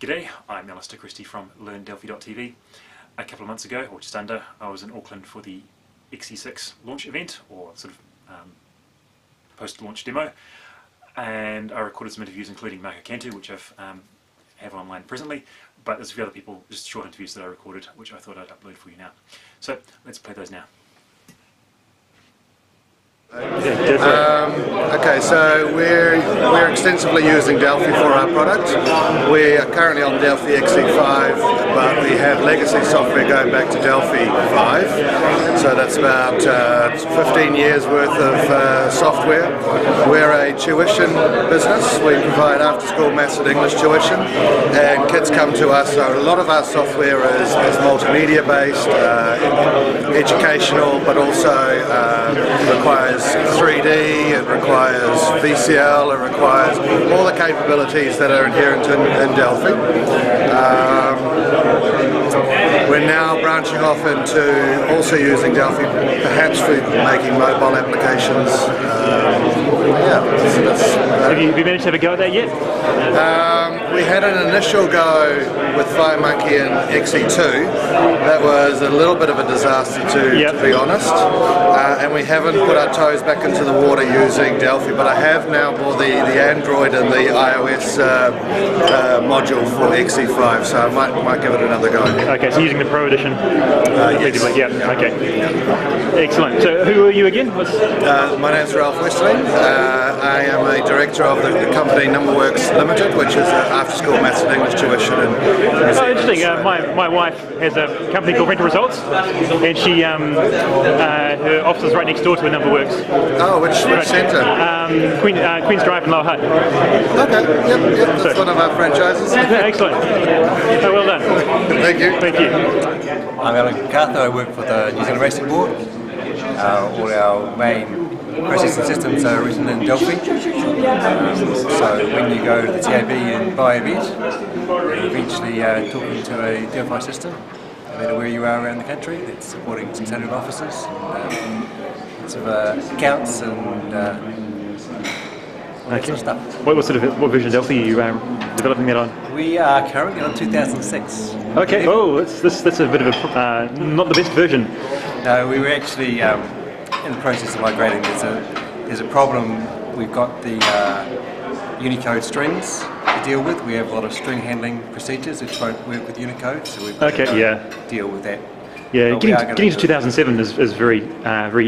G'day, I'm Alister Christie from LearnDelphi.tv. A couple of months ago, or just under, I was in Auckland for the XE6 Launch event, or sort of post-launch demo, and I recorded some interviews including Marco Cantu, which I have online presently, but there's a few other people, just short interviews that I recorded, which I thought I'd upload for you now. So let's play those now. Okay, so we're extensively using Delphi for our product. We are currently on Delphi XE5, but we have legacy software going back to Delphi 5. So that's about 15 years worth of software. We're a tuition business. We provide after-school maths and English tuition, and kids come to us. So a lot of our software is multimedia based, educational, but also requires 3D, it requires VCL, it requires all the capabilities that are inherent in Delphi. We're now branching off into also using Delphi perhaps for making mobile applications. Have you managed to have a go at that yet? We had an initial go with FireMonkey and XE2. That was a little bit of a disaster to be honest, and we haven't put our toes back into the water using Delphi, but I have now bought the Android and the iOS module for XE5, so I might give it another go. Okay, so using the Pro Edition? Yes. Yeah, okay. Excellent. So who are you again? My name's Ralph Westling. I am a director of the company Numberworks Limited, which is after-school maths and English tuition. Oh, interesting. My wife has a company called Rental Results, and she her office is right next door to a Numberworks. Oh, which centre? Queen's Drive in Lower Hutt. Okay, yep, that's one of our franchises. Yeah, excellent. Oh, well done. Thank you. Thank you. I'm Alan MacArthur. I work for the New Zealand Racing Board. All our main processing systems are written in Delphi. So when you go to the TAB and buy a vet, you're eventually talking to a Delphi system, no matter where you are around the country, that's supporting 600 officers, lots of accounts and all that sort of stuff. What version of Delphi are you developing that on? We are currently on 2006. Okay. Oh, that's a bit of a not the best version. No, we were actually in the process of migrating. There's a problem. We've got the Unicode strings to deal with. We have a lot of string handling procedures which won't work with Unicode, so we've got to deal with that. Yeah, getting to 2007 is very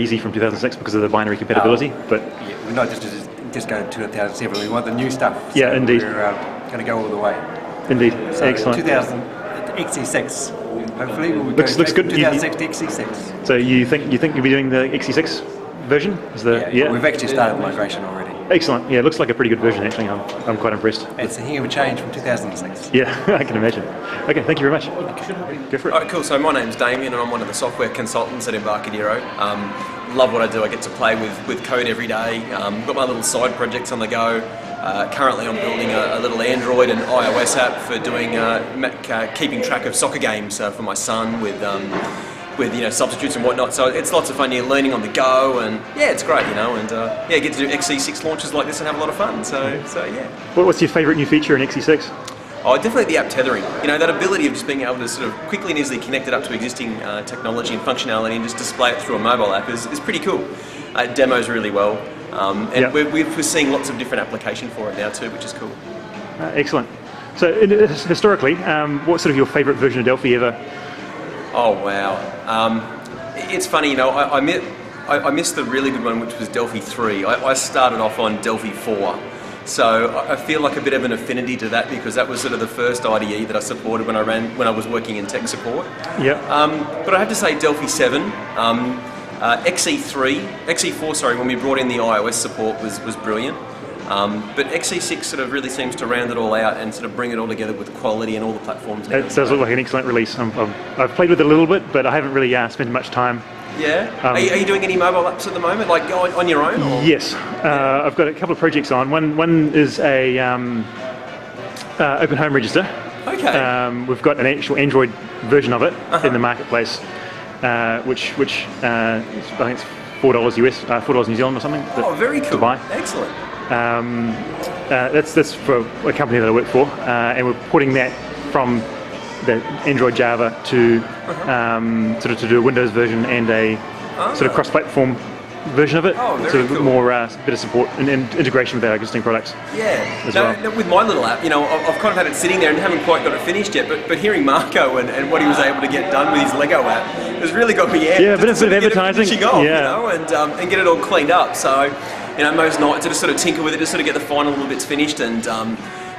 easy from 2006 because of the binary compatibility. But yeah, we're not just going to 2007. We want the new stuff. Yeah, so indeed. We're going to go all the way. Indeed. So excellent. 2000 XE6. Hopefully, we'll looks good. 2006 to XE6. So you think you'll be doing the XE6 version? Yeah, we've actually started the migration already. Excellent. Yeah, it looks like a pretty good version actually. I'm quite impressed. It's a hang of a change from 2006. Yeah, I can imagine. Okay, thank you very much. Go for it. Alright, cool. So my name's Damien and I'm one of the software consultants at Embarcadero. Love what I do. I get to play with code every day. Got my little side projects on the go. Currently I'm building a little Android and iOS app for doing keeping track of soccer games for my son with substitutes and whatnot. So it's lots of fun. You're learning on the go, and yeah, it's great, and get to do XE6 launches like this and have a lot of fun. So yeah. What's your favourite new feature in XE6? Oh, definitely the app tethering. That ability of just being able to sort of quickly and easily connect it up to existing technology and functionality and just display it through a mobile app is pretty cool. It demos really well. And we're seeing lots of different application for it now too, which is cool. Excellent. So historically, what's sort of your favourite version of Delphi ever? Oh wow, it's funny, I missed the really good one, which was Delphi 3. I started off on Delphi 4. So I feel like a bit of an affinity to that because that was sort of the first IDE that I supported when I was working in tech support. Yeah. But I have to say Delphi 7. XE4, sorry, when we brought in the iOS support was brilliant. But XE6 sort of really seems to round it all out and sort of bring it all together with quality and all the platforms now. It does look like an excellent release. I've played with it a little bit, but I haven't really spent much time. Yeah? Are you doing any mobile apps at the moment, like on your own? Or? Yes. I've got a couple of projects on. One is a open home register. Okay. We've got an actual Android version of it in the marketplace. Which I think it's $4 US, $4 New Zealand or something. Oh, very cool. To buy. Excellent. That's for a company that I work for, and we're putting that from the Android Java to sort of to do a Windows version and a sort of cross-platform version of it. Oh, very sort of cool. More better support and integration with our existing products. Yeah. Well. With my little app, I've kind of had it sitting there and haven't quite got it finished yet. But hearing Marco and what he was able to get done with his Lego app has really got me amped. Yeah, a bit of advertising. And get it all cleaned up. So, most nights I just sort of tinker with it, just sort of get the final little bits finished, and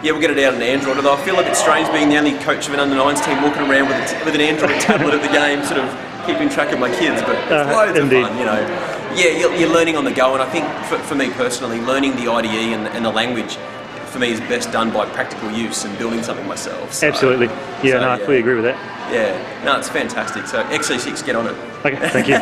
we'll get it out on Android. Although I feel a bit strange being the only coach of an under-9s team walking around with an Android tablet at the game, sort of keeping track of my kids. But it's loads of fun, Yeah, you're learning on the go, and I think for me personally, learning the IDE and the language for me is best done by practical use and building something myself. So, absolutely. I fully agree with that. Yeah, no, it's fantastic. So XE6, get on it. Okay, thank you.